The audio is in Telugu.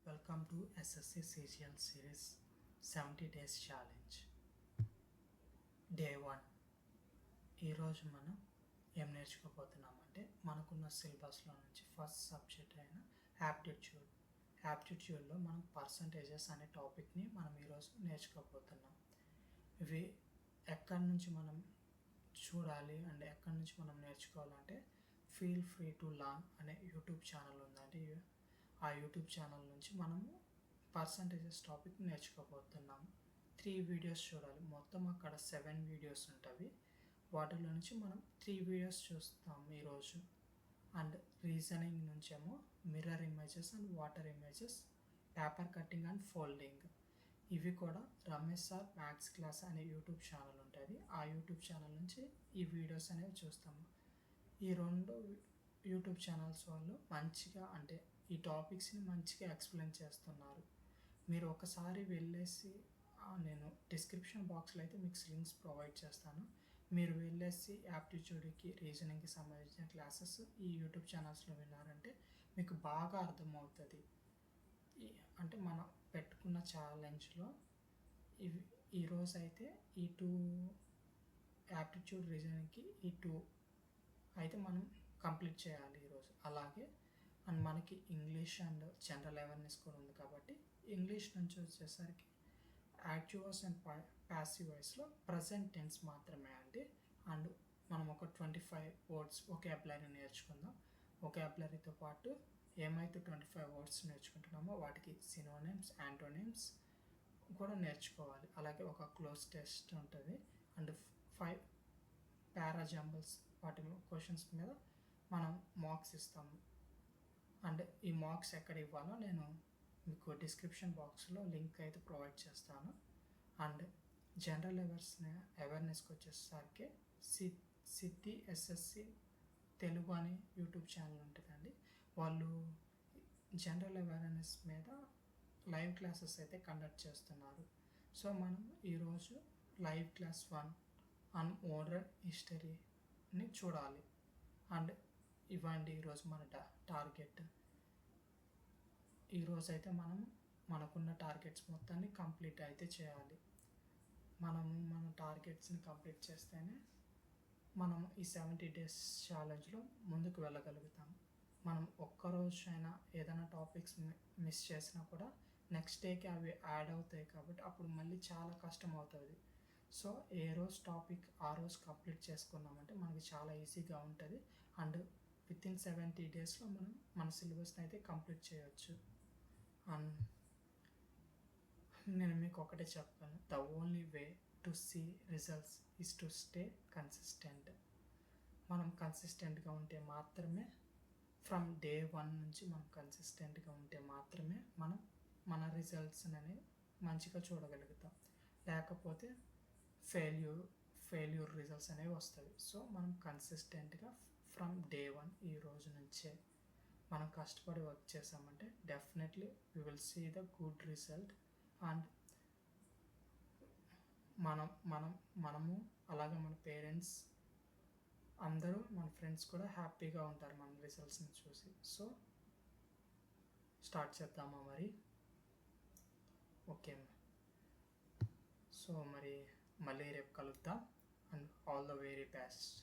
Welcome to SSC CGL series 70 days challenge. Day 1. ఈరోజు మనం ఏం నేర్చుకోబోతున్నామంటే మనకున్న సిలబస్లో నుంచి ఫస్ట్ సబ్జెక్ట్ అయిన యాప్టిట్యూడ్లో మనం పర్సంటేజెస్ అనే టాపిక్ని మనం ఈరోజు నేర్చుకోబోతున్నాం. ఇవి ఎక్కడి నుంచి మనం చూడాలి అండ్ ఎక్కడి నుంచి మనం నేర్చుకోవాలంటే ఫీల్ ఫ్రీ టు లర్న్ అనే యూట్యూబ్ ఛానల్ ఉందండి. ఆ యూట్యూబ్ ఛానల్ నుంచి మనము పర్సంటేజెస్ టాపిక్ నేర్చుకోబోతున్నాము. 3 వీడియోస్ చూడాలి. మొత్తం అక్కడ 7 వీడియోస్ ఉంటుంది. వాటిలో నుంచి మనం 3 వీడియోస్ చూస్తాం ఈరోజు. అండ్ రీజనింగ్ నుంచేమో mirror images and water images, paper cutting and folding. ఇవి కూడా రమేష్ సార్ మ్యాథ్స్ క్లాస్ అనే యూట్యూబ్ ఛానల్ ఉంటుంది. ఆ యూట్యూబ్ ఛానల్ నుంచి ఈ వీడియోస్ అనేవి చూస్తాము. ఈ 2 యూట్యూబ్ ఛానల్స్ వాళ్ళు మంచిగా అంటే ఈ టాపిక్స్ని మంచిగా ఎక్స్ప్లెయిన్ చేస్తున్నారు. మీరు ఒకసారి వెళ్ళేసి నేను డిస్క్రిప్షన్ బాక్స్లో అయితే మీకు లింక్స్ ప్రొవైడ్ చేస్తాను. మీరు వెళ్ళేసి యాప్టిట్యూడ్కి రీజనింగ్కి సంబంధించిన క్లాసెస్ ఈ యూట్యూబ్ ఛానల్స్లో విన్నారంటే మీకు బాగా అర్థమవుతుంది. అంటే మనం పెట్టుకున్న ఛాలెంజ్లో ఈరోజు అయితే ఈ 2 యాప్టిట్యూడ్ రీజనింగ్కి ఈ 2 అయితే మనం కంప్లీట్ చేయాలి ఈరోజు. అలాగే అండ్ మనకి ఇంగ్లీష్ అండ్ జనరల్ అవేర్నెస్ కూడా ఉంది కాబట్టి ఇంగ్లీష్ నుంచి వచ్చేసరికి యాక్టివ్ వాయిస్ అండ్ ప్యాసివ్ వాయిస్లో ప్రజెంట్ టెన్స్ మాత్రమే అండి. అండ్ మనం ఒక 25 వర్డ్స్ వొకాబులరీ నేర్చుకుందాం. వొకాబులరీతో పాటు ఏమైతే 25 వర్డ్స్ నేర్చుకుంటున్నామో వాటికి సినోనిమ్స్, యాంటోనిమ్స్ కూడా నేర్చుకోవాలి. అలాగే ఒక క్లోజ్ టెస్ట్ ఉంటుంది అండ్ 5 పారాజంబుల్స్ వాటి క్వశ్చన్స్ మీద మనం మార్క్స్ ఇస్తాము. అండ్ ఈ మార్క్స్ ఎక్కడ ఇవ్వాలో నేను మీకు డిస్క్రిప్షన్ బాక్స్లో లింక్ అయితే ప్రొవైడ్ చేస్తాను. అండ్ జనరల్ అవేర్నెస్కి వచ్చేసరికి సిద్ధి ఎస్ఎస్సి తెలుగు అని యూట్యూబ్ ఛానల్ ఉంటుందండి. వాళ్ళు జనరల్ అవేర్నెస్ మీద లైవ్ క్లాసెస్ అయితే కండక్ట్ చేస్తున్నారు. సో మనం ఈరోజు లైవ్ క్లాస్ 1 ఆన్ ఓరల్ హిస్టరీని చూడాలి. అండ్ ఇవ్వండి ఈరోజు మన టార్గెట్. ఈరోజు అయితే మనకున్న టార్గెట్స్ మొత్తాన్ని కంప్లీట్ అయితే చేయాలి. మన టార్గెట్స్ని కంప్లీట్ చేస్తేనే మనం ఈ 70 డేస్ ఛాలెంజ్లో ముందుకు వెళ్ళగలుగుతాం. మనం ఒక్కరోజు అయినా ఏదైనా టాపిక్స్ మిస్ చేసినా కూడా నెక్స్ట్ డేకి అవి యాడ్ అవుతాయి కాబట్టి అప్పుడు మళ్ళీ చాలా కష్టం అవుతుంది. సో ఏ రోజు టాపిక్ ఆ రోజు కంప్లీట్ చేసుకున్నామంటే మనకి చాలా ఈజీగా ఉంటుంది. అండ్ వితిన్ 70 డేస్లో మనం మన సిలబస్ని అయితే కంప్లీట్ చేయొచ్చు. అండ్ నేను మీకు ఒకటే చెప్పాను, the only way to see results is to stay consistent. మనం కన్సిస్టెంట్గా ఉంటే మాత్రమే ఫ్రమ్ డే 1 నుంచి మనం కన్సిస్టెంట్గా ఉంటే మాత్రమే మనం మన రిజల్ట్స్ అనేవి మంచిగా చూడగలుగుతాం. లేకపోతే ఫెయిల్యూర్ రిజల్ట్స్ అనేవి వస్తాయి. సో మనం కన్సిస్టెంట్గా ఫ్రమ్ డే 1 ఈ రోజు నుంచే మనం కష్టపడి వర్క్ చేసామంటే definitely we will see the good result. And మనము అలాగే మన పేరెంట్స్ అందరూ మన ఫ్రెండ్స్ కూడా హ్యాపీగా ఉంటారు మన రిజల్ట్స్ని చూసి. సో స్టార్ట్ చేద్దామా మరి? ఓకే, సో మరి మళ్ళీ రేపు కలుద్దాం. And all the very best.